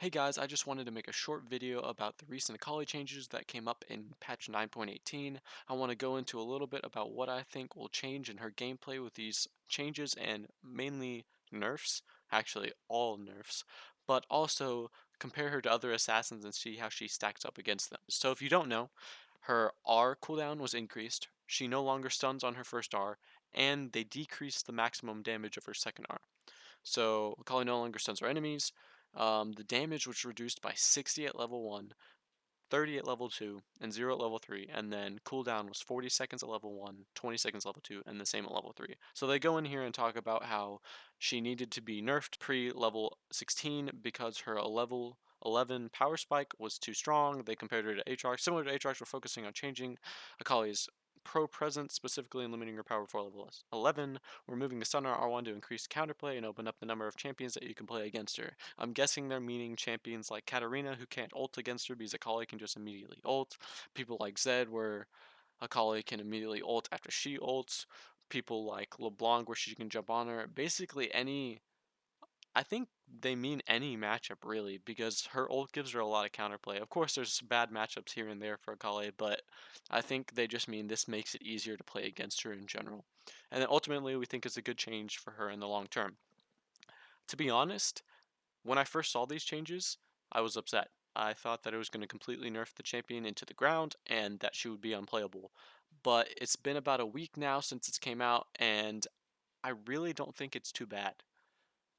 Hey guys, I just wanted to make a short video about the recent Akali changes that came up in patch 9.18. I want to go into a little bit about what I think will change in her gameplay with these changes and mainly nerfs, actually all nerfs, but also compare her to other assassins and see how she stacks up against them. So if you don't know, her R cooldown was increased, she no longer stuns on her first R, and they decreased the maximum damage of her second R. So Akali no longer stuns her enemies. The damage was reduced by 60 at level 1, 30 at level 2, and 0 at level 3, and then cooldown was 40 seconds at level 1, 20 seconds level 2, and the same at level 3. So they go in here and talk about how she needed to be nerfed pre-level 16 because her level 11 power spike was too strong. They compared her to Aatrox. Similar to Aatrox, we're focusing on changing Akali's pro presence, specifically in limiting her power before level 11. We're moving the stun R1 to increase counterplay and open up the number of champions that you can play against her. I'm guessing they're meaning champions like Katarina, who can't ult against her because Akali can just immediately ult. People like Zed, where Akali can immediately ult after she ults. People like LeBlanc, where she can jump on her. Basically, I think they mean any matchup really, because her ult gives her a lot of counterplay. Of course, there's bad matchups here and there for Akali, but I think they just mean this makes it easier to play against her in general. And then ultimately, we think it's a good change for her in the long term. To be honest, when I first saw these changes, I was upset. I thought that it was going to completely nerf the champion into the ground and that she would be unplayable. But it's been about a week now since it came out, and I really don't think it's too bad.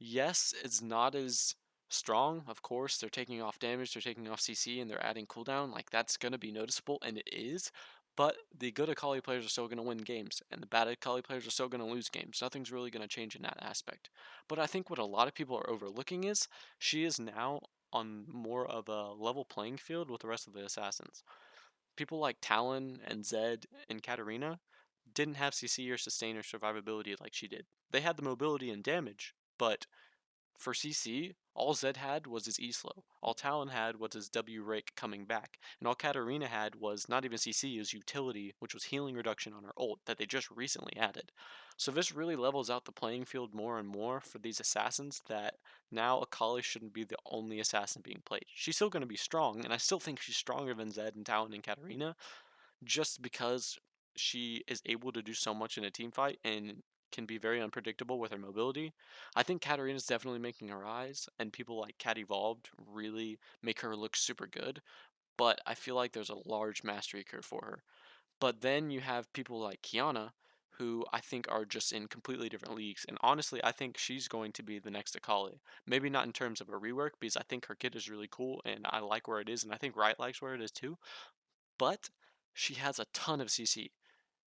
Yes, it's not as strong. Of course, they're taking off damage, they're taking off CC, and they're adding cooldown. Like, that's going to be noticeable, and it is. But the good Akali players are still going to win games, and the bad Akali players are still going to lose games. Nothing's really going to change in that aspect. But I think what a lot of people are overlooking is she is now on more of a level playing field with the rest of the assassins. People like Talon and Zed and Katarina didn't have CC or sustain or survivability like she did. They had the mobility and damage, but for CC, all Zed had was his E-slow. All Talon had was his W-rake coming back. And all Katarina had was not even CC, his utility, which was healing reduction on her ult that they just recently added. So this really levels out the playing field more and more for these assassins, that now Akali shouldn't be the only assassin being played. She's still going to be strong, and I still think she's stronger than Zed and Talon and Katarina, just because she is able to do so much in a team fight and can be very unpredictable with her mobility. I think Katarina's definitely making her rise, and people like Cat Evolved really make her look super good, but I feel like there's a large mastery curve for her. But then you have people like Kiana, who I think are just in completely different leagues, and honestly, I think she's going to be the next Akali. Maybe not in terms of a rework, because I think her kit is really cool, and I like where it is, and I think Riot likes where it is too, but she has a ton of CC.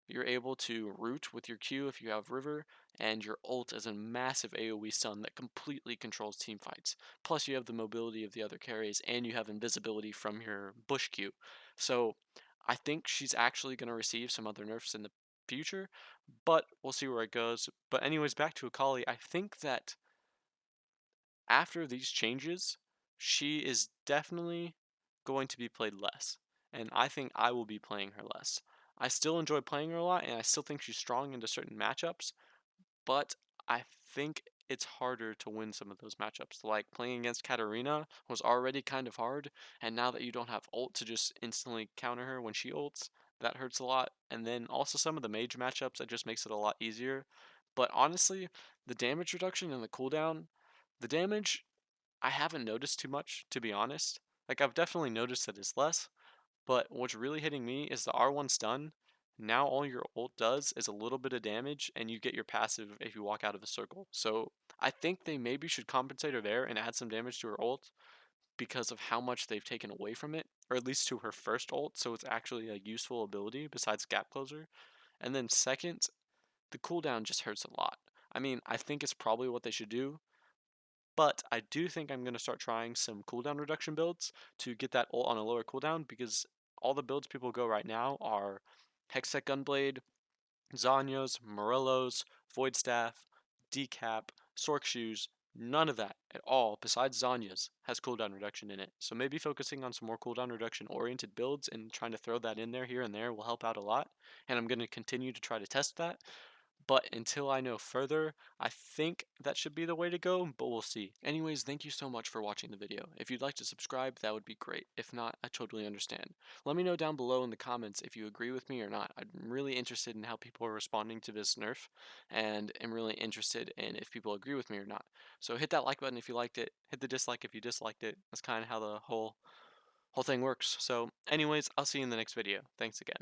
You're able to root with your Q if you have River, and your ult is a massive AoE stun that completely controls team fights. Plus, you have the mobility of the other carries, and you have invisibility from your Bush Q. So, I think she's actually going to receive some other nerfs in the future, but we'll see where it goes. But anyways, back to Akali, I think that after these changes, she is definitely going to be played less. And I think I will be playing her less. I still enjoy playing her a lot, and I still think she's strong into certain matchups, but I think it's harder to win some of those matchups. Like playing against Katarina was already kind of hard, and now that you don't have ult to just instantly counter her when she ults, that hurts a lot. And then also some of the mage matchups, it just makes it a lot easier. But honestly, the damage reduction and the cooldown, the damage, I haven't noticed too much, to be honest. Like, I've definitely noticed that it's less, but what's really hitting me is the R1 stun. Now all your ult does is a little bit of damage, and you get your passive if you walk out of the circle. So I think they maybe should compensate her there and add some damage to her ult because of how much they've taken away from it, or at least to her first ult, so it's actually a useful ability besides gap closer. And then second, the cooldown just hurts a lot. I mean, I think it's probably what they should do, but I do think I'm going to start trying some cooldown reduction builds to get that ult on a lower cooldown, because all the builds people go right now are Hextech Gunblade, Zanyas, Morellos, Void Staff, Decap, Sork Shoes. None of that at all, besides Zanya's, has cooldown reduction in it. So maybe focusing on some more cooldown reduction oriented builds and trying to throw that in there here and there will help out a lot. And I'm going to continue to try to test that. But until I know further, I think that should be the way to go, but we'll see. Anyways, thank you so much for watching the video. If you'd like to subscribe, that would be great. If not, I totally understand. Let me know down below in the comments if you agree with me or not. I'm really interested in how people are responding to this nerf, and am really interested in if people agree with me or not. So hit that like button if you liked it, hit the dislike if you disliked it. That's kind of how the whole thing works. So anyways, I'll see you in the next video. Thanks again.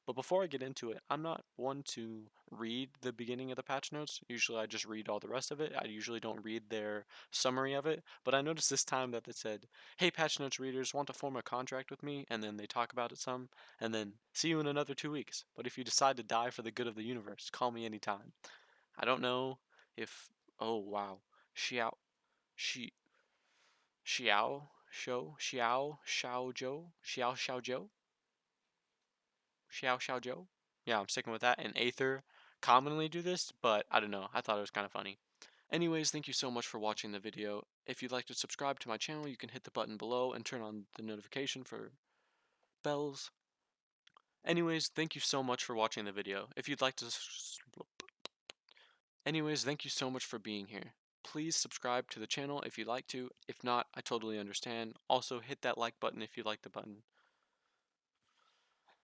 But before I get into it, I'm not one to read the beginning of the patch notes. Usually I just read all the rest of it. I usually don't read their summary of it. But I noticed this time that it said, "Hey patch notes readers, want to form a contract with me?" And then they talk about it some. And then, "See you in another 2 weeks. But if you decide to die for the good of the universe, call me anytime." I don't know if, oh wow, Xiao, Xi, Xiao Zhou? Xiao Xiao Zhou? Yeah, I'm sticking with that. And Aether commonly do this, but I don't know. I thought it was kind of funny. Anyways, thank you so much for watching the video. If you'd like to subscribe to my channel, you can hit the button below and turn on the notification for bells. Anyways, thank you so much for watching the video. If you'd like to Anyways, thank you so much for being here. Please subscribe to the channel if you'd like to. If not, I totally understand. Also, hit that like button if you like the button.